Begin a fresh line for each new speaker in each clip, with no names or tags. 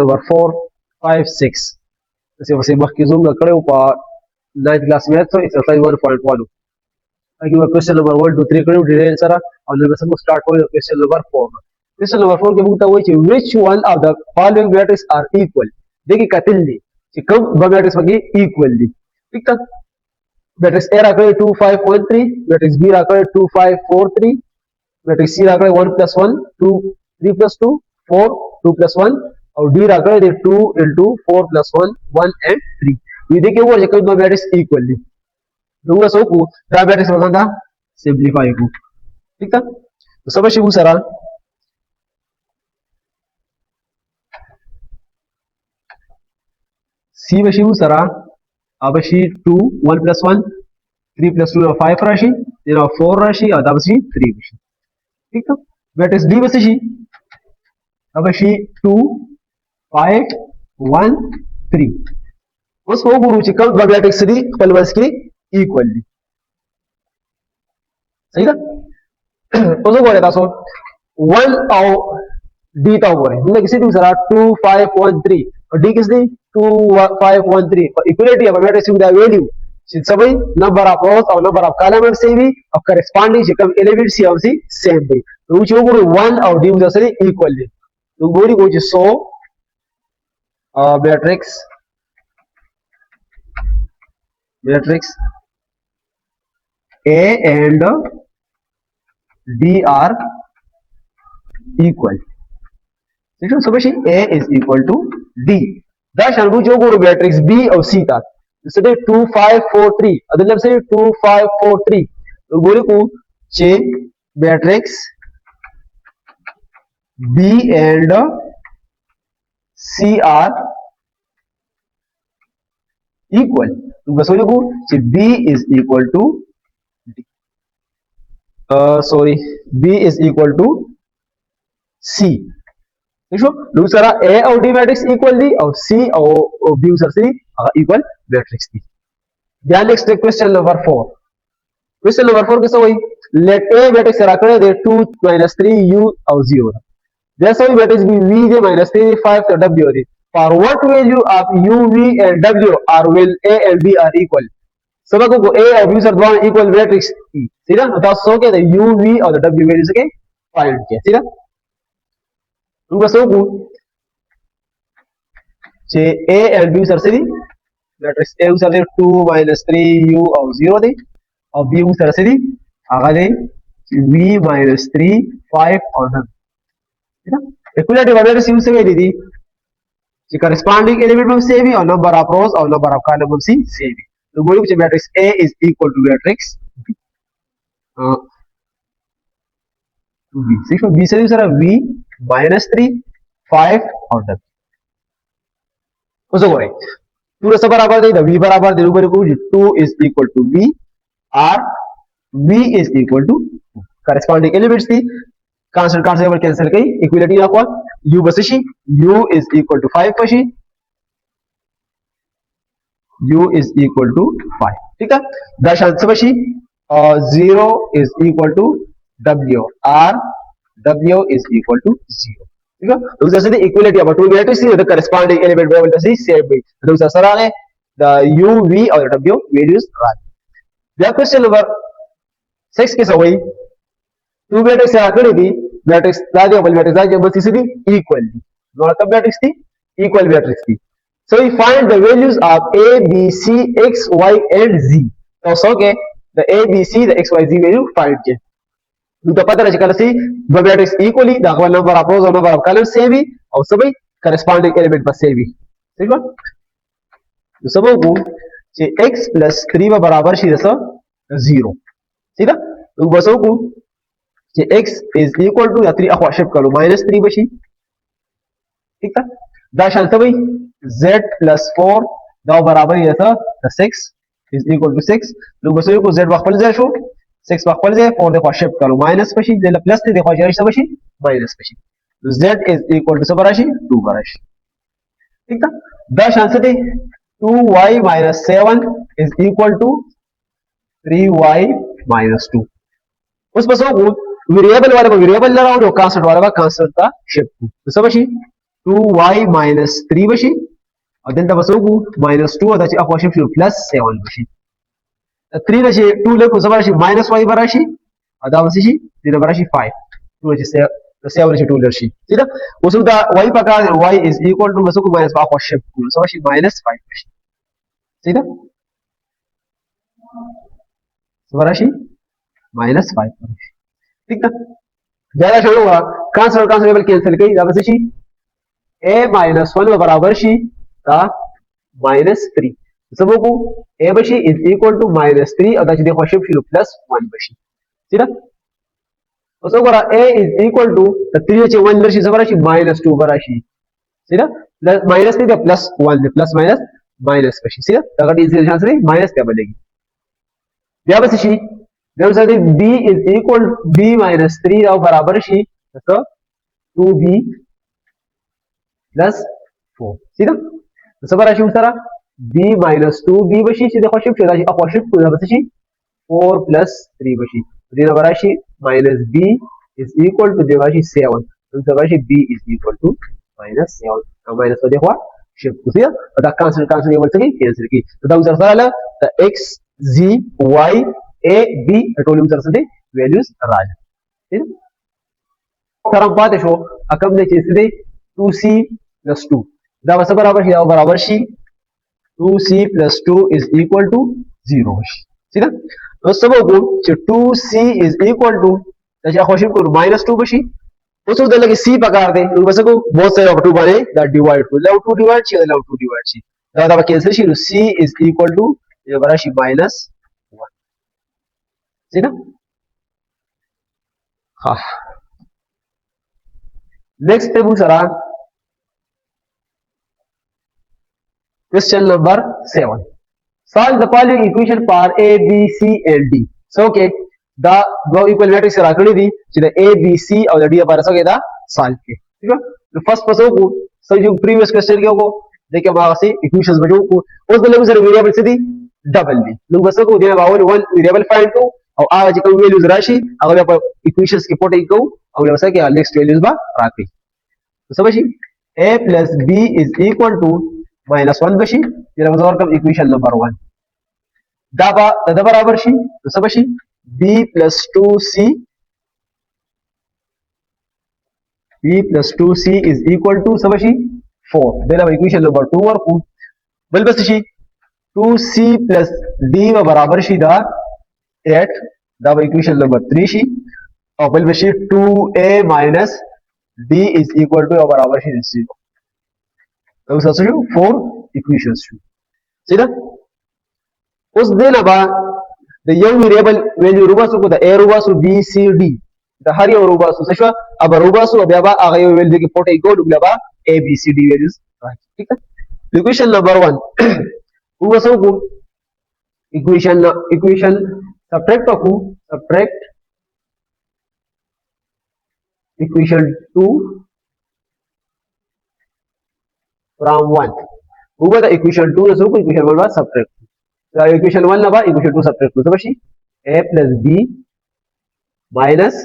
number 4 5 6 जैसे वैसे मक्की zoom कड़े ऊपर 9th class में तो exercise 1.1 अगर मैं question number 1 2 3 करूँ detail सारा और मैं सब start करूँ question number 4 question number 4 के मुद्दा वही which one of the following matrices are equal देखिए कतिल्ली कि कब matrix बगी equally ठीक है matrix A रखा है 2 5 1 3 matrix B रखा है 2 5 4 3 matrix C रखा है 1 plus 1 2 3 plus 2 4 2 plus 1 और D रखा है 2 into 4 plus 1 1 and 3 ये देखिए वो जब दो मैट्रिक्स इक्वली दूंगा सो को दा मैट्रिक्स बताता सिंपलीफाई को ठीक है तो सब शिव सरा C में शिव सरा अब शी 2 1 plus 1 3 plus 2 5 राशि देन 4 राशि और तब शी 3 राशि ठीक है मैट्रिक्स D में से शी अब शी 2 5 1 3 उस वो गुरु चिकल मैट्रिक्स दी पलवस की इक्वली सही ना उस को लेता सो 1 और D ता बोले हमने किसी दूसरा 2 5 1 3 और D किस दी 2 5 1 3 और equality of matrix with value सभी नंबर ऑफ रोज और नंबर ऑफ कॉलम से भी और करेस्पॉन्डिंग चिकल एलिमेंट सी और सी सेम भी तो वो गुरु 1 और D जैसे इक्वली तो बोली को सो matrix A and D are equal. So basically A is equal to D. Dash and जो गुरु matrix B और C था जैसे 2 5 4 3 अदलब से 2 5 4 3 तो गुरु को चे matrix B and C are equal. तो बस वो लिखो कि B is equal to D. B is equal to C. देखो दूसरा A और D मैट्रिक्स इक्वली और C और B से इक्वल मैट्रिक्स थी ध्यान next question number 4 question number 4 कैसे हुई लेट A मैट्रिक्स रखने दे 2 3 U और 0 जैसे ही मैट्रिक्स B V जे -3 5 W दे for what value of U V and W are will A and B are equal सबको को A और B सर दोनों इक्वल मैट्रिक्स थी सीधा बताओ सो के U V और W वैल्यूज के फाइंड किया सीधा उनका सो को जे A and B सर से मैट्रिक्स A सर से 2 3 U और 0 दे और B सर से आगे दे V -3 5 और 9 सीधा इक्वलिटी मैट्रिक्स यूज से दी the corresponding element of C or number of rows or number of columns of C तो बोलो कि matrix A is equal to matrix B सिर्फ B से दूसरा V -3 5 और 10 उसको बोले पूरा सब बराबर दे V बराबर दे ऊपर को 2 is equal to V और V is equal to corresponding elements थी कांस्टेंट कांस्टेंट कैंसिल कई इक्वलिटी आपको U बसशी U is equal to 5 बशी U is equal to 5 ठीक है दशांश बशी और 0 is equal to W और W is equal to 0 ठीक है तो जैसे इक्वलिटी अब two matrix the corresponding element we will see same way तो दूसरा है द U V और W values right the question number 6 के सवाई टू मैट्रिक्स आकर दी मैट्रिक्स दादी और मैट्रिक्स दादी बस इसी इक्वली दोनों कब मैट्रिक्स थी इक्वल मैट्रिक्स थी so we find the values of A B C X Y and Z तो सो के the A B C the X Y Z value find किया तो पता रहे चला सी दो matrix equally the number of रोज और नंबर ऑफ कॉलम्स सेम ही और सभी करेस्पॉन्डिंग एलिमेंट पर सेम ही ठीक है तो सब को जे X + 3 बराबर शी जैसा 0 ठीक है तो बसो को जे x is equal to या 3 अखवा शिफ्ट करो -3 बशी ठीक है दाशांत भाई z + 4 दो बराबर है ऐसा 6 is equal to 6 लोग बस को z वापस जाए शो 6 वापस जाए 4 देखो शिफ्ट करो माइनस बशी जे प्लस 3 देखो जाए सब बशी माइनस बशी तो z is equal to सब राशि 2 राशि ठीक है दाशांत दे 2y - 7 is equal to 3y - 2 उस बसों को वेरिएबल वाले को वेरिएबल लगाओ और कांस्टेंट वाले का कांस्टेंट का शिफ्ट तो सब अच्छी 2y minus 3 بشي then da basogu minus 2 da ci akwa shi plus 7 بشي 3 da shi 2 le ku zama shi minus y barashi da wasu shi da barashi 5 2 da shi 7 shi 2 da shi sida wasu da y paka y is equal to basogu minus akwa shi so shi minus 5 بشي sida barashi minus 5 بشي ठीक है ज्यादा शुरू हुआ constable cancel की da wasu shi a minus 1 बराबर shi का minus 3 سببو a بشي is equal to minus 3 और दाची देखो शिफ्ट plus 1 بشي सीधा उसको करा a is equal to the 3 चे 1 बरशी सबराशी minus 2 बराशी सीधा minus 3 का plus 1 plus minus बशी सीधा अगर इनसे चांस नहीं minus क्या बनेगी या बस शी जब sir b is equal b minus 3 और बराबर शी तो 2b plus 4 सीधा तो सबराशी उतारा b minus 2b बशी सीधे ख्वाशिफ चला जी अख्वाशिफ को जब से 4 plus 3 बशी तो देना बराशी minus b is equal to देवाशी 7 तो देवाशी b is equal to minus 7 तो minus तो देखो शिफ्ट को सीधा तो दा cancel ये बोल सके कैंसिल की तो दा उधर सारा तो x z y a b total उधर से वैल्यूज राज ठीक तरम बात है शो अकम ने चीज से 2c plus 2 दा बराबर she 2c plus 2 is equal to 0 सीधा तो सबको 2c is equal to त्याची अखोशिम को minus 2 बशी उसको दे लगे c पकार दे बस को बहुत सारे 2 बने that divide two love 2 divide ची लव 2 डिवाइड ची दादा cancel she c is equal to ये बड़ा शी minus 1 सीधा हाँ नेक्स्ट टेबल सरा Question number 7. Solve the following equation for A, B, C, and D. So, okay, the दो equal matrix रखनी थी, जिधर A, B, C और D पर ऐसा क्या था solve के, ठीक है? तो first पसों को सर जो previous question क्या होगा, देखिए हमारे से equations बचों को उस दो लोगों से variable से थी double भी, लोग बस को देना बावल one variable find को और आज का values राशि अगर आप equations के पोटे को और वैसा क्या next values बा राखी, तो समझिए A plus B is equal to minus 1 बशी ये मतलब कब इक्वेशन नंबर 1 दादा बराबर शी तो सब बशी b plus 2c is equal to सब बशी 4 देना इक्वेशन नंबर 2 और को बल बस शी 2c plus d बराबर शी दा 8 दा इक्वेशन नंबर 3 शी और बल बशी 2a minus d is equal to बराबर शी 0 तो उसका 4 equations सीधा उस दिन अब the young variable value रूबा सु को the a रूबा सु b c d the हर यों रूबा सु सच्चा अब रूबा सु अब याबा आगे यों value के पोटे को डुबला बा a b c d values ठीक है equation number 1 रूबा सु को equation subtract equation 2 from 1 over the equation 2 so equation 1 was subtract so equation 1 na equation 2 subtract so bashi a plus b minus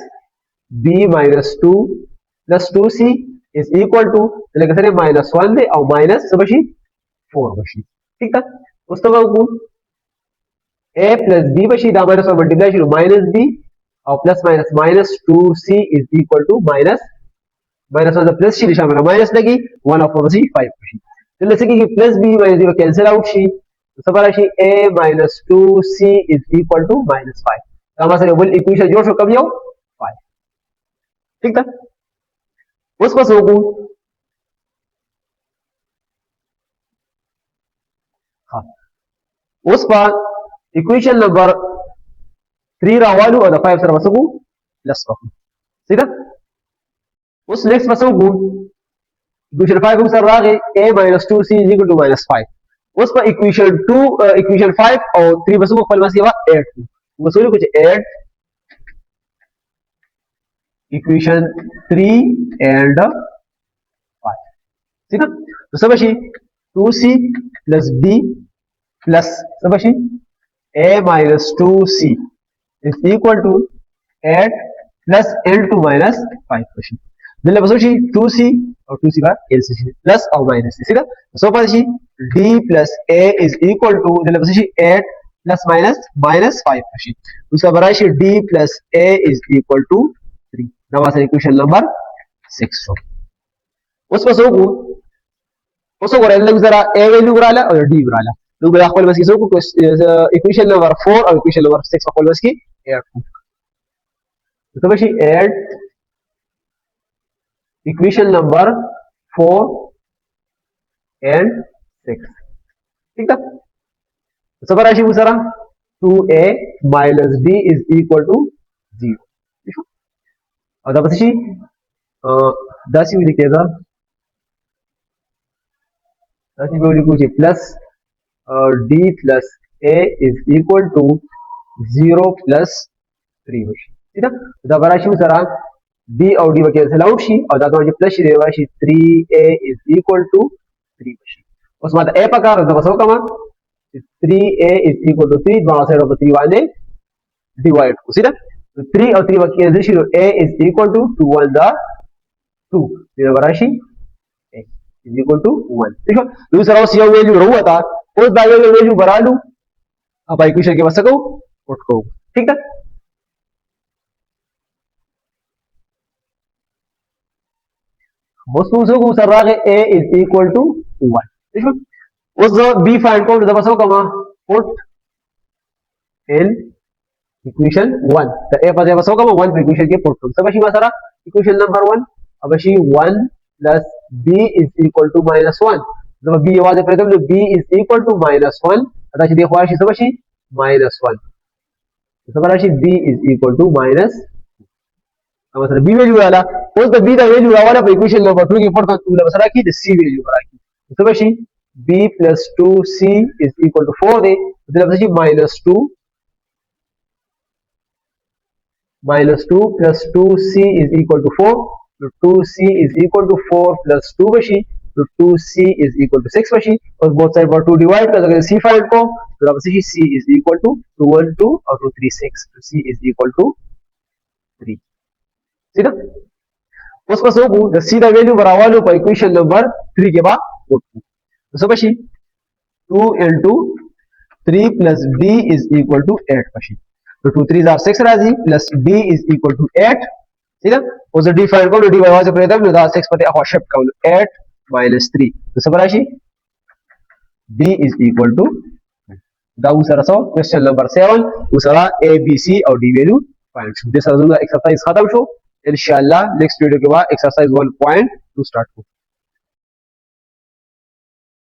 2 plus 2c is equal to like say minus 1 दे और minus so bashi 4 bashi ठीक है उस तो को a plus b bashi da minus 1 multiply शुरू minus b और plus minus 2c is equal to minus 1 plus शी दिशा में माइनस लगी 1 और 4 सी 5 शी तो जैसे कि plus b minus b cancel out she तो सब राशि a minus 2c is equal to minus 5 तो हमारे बोल इक्वेशन जोड़ सो कब यो 5 ठीक था उस पर सोगु हाँ उस पर इक्वेशन नंबर 3 रावालू और 5 सर वसगु प्लस को सीधा उस नेक्स्ट बसों को इक्वेशन 5 को सर रागे a minus 2c is equal to minus 5 उस पर इक्वेशन 5 और 3 बसों को फल में सेवा 8 बसों ने कुछ 8 इक्वेशन 3 and 5 ठीक है तो सब अच्छी 2c plus d plus सब अच्छी a minus 2c is equal to 8 plus n2 minus 5 Delhi बसों ची 2c और 2c का एलसीसी प्लस और माइनस ठीक है सो पर she d plus a is equal to मतलब शी 8 plus minus 5 शी दूसरा बरा she d plus a is equal to 3 नवा सा इक्वेशन नंबर 6 उसमें सो को उसको रेंडम जरा a वैल्यू कराला और d कराला तो बड़ा खोल बस की सो को इक्वेशन नंबर 4 और इक्वेशन नंबर 6 को खोल बस की ऐड तो बस ऐड इक्वेशन नंबर 4 and 6 ठीक है सब राशि पूछा 2a minus d is equal to 0 ठीक है और तब से 10 भी लिखेगा 10 भी लिखो plus d plus a is equal to 0 plus 3 ठीक है तब राशि पूछा d और d कैंसिल आउट शी और दादा मुझे प्लस देवा she 3a is equal to 3 उस बाद a प्रकार तो बसो कमा 3a is equal to 3 दोनों साइड पर 3 वाले डिवाइड उसी ना तो 3 और 3 cancel she a is equal to 2 1 the 2 ये राशि a is equal to 1 ठीक है दूसरा उस ये वैल्यू रहुआ था उस वैल्यू बढ़ा लूं अब इक्वेशन के बस सको पुट को ठीक है उसको सर्रा के a is equal to 1 ठीक है उस b फाइंड को जब सो कमा पुट इन इक्वेशन 1 तो a पर जब सो कमा 1 पे इक्वेशन के पुट तो सब शी मासरा इक्वेशन नंबर 1 अब she 1 plus b is equal to minus 1 जब b आवाज पे तो b is equal to minus 1 आता शी देखो शी सब शी minus 1 तो सब she b is equal to minus मतलब b वैल्यू वाला उस b का वैल्यू वाला पे इक्वेशन नंबर 2 की पुट तो मतलब की द c वैल्यू वाला की तो सब she b plus 2c is equal to 4 दे मतलब she minus 2 plus 2c is equal to 4 तो 2c is equal to 4 plus 2 बशी तो 2c is equal to 6 बशी और बोथ साइड पर 2 डिवाइड कर सकते c फाइंड को तो अब c is equal to 2 1 2 और 2 3 6 तो c is equal to 3 ठीक है उसको सो को सीधा वैल्यू बराबर लो पर इक्वेशन नंबर 3 के बाद पुट तो सब बशी 2 into 3 plus d is equal to 8 बशी तो 2 3 are 6 राजी plus d is equal to 8 ठीक है उस d फाइंड को d वाज पे तब ना 6 पर आ शिफ्ट कर 8 minus 3 तो सब राशि d is equal to दाऊ सरसो question number 7 उसरा a b c और d value find this exercise खत्म शो इंशाल्लाह नेक्स्ट वीडियो के बाद एक्सरसाइज 1.2 स्टार्ट हो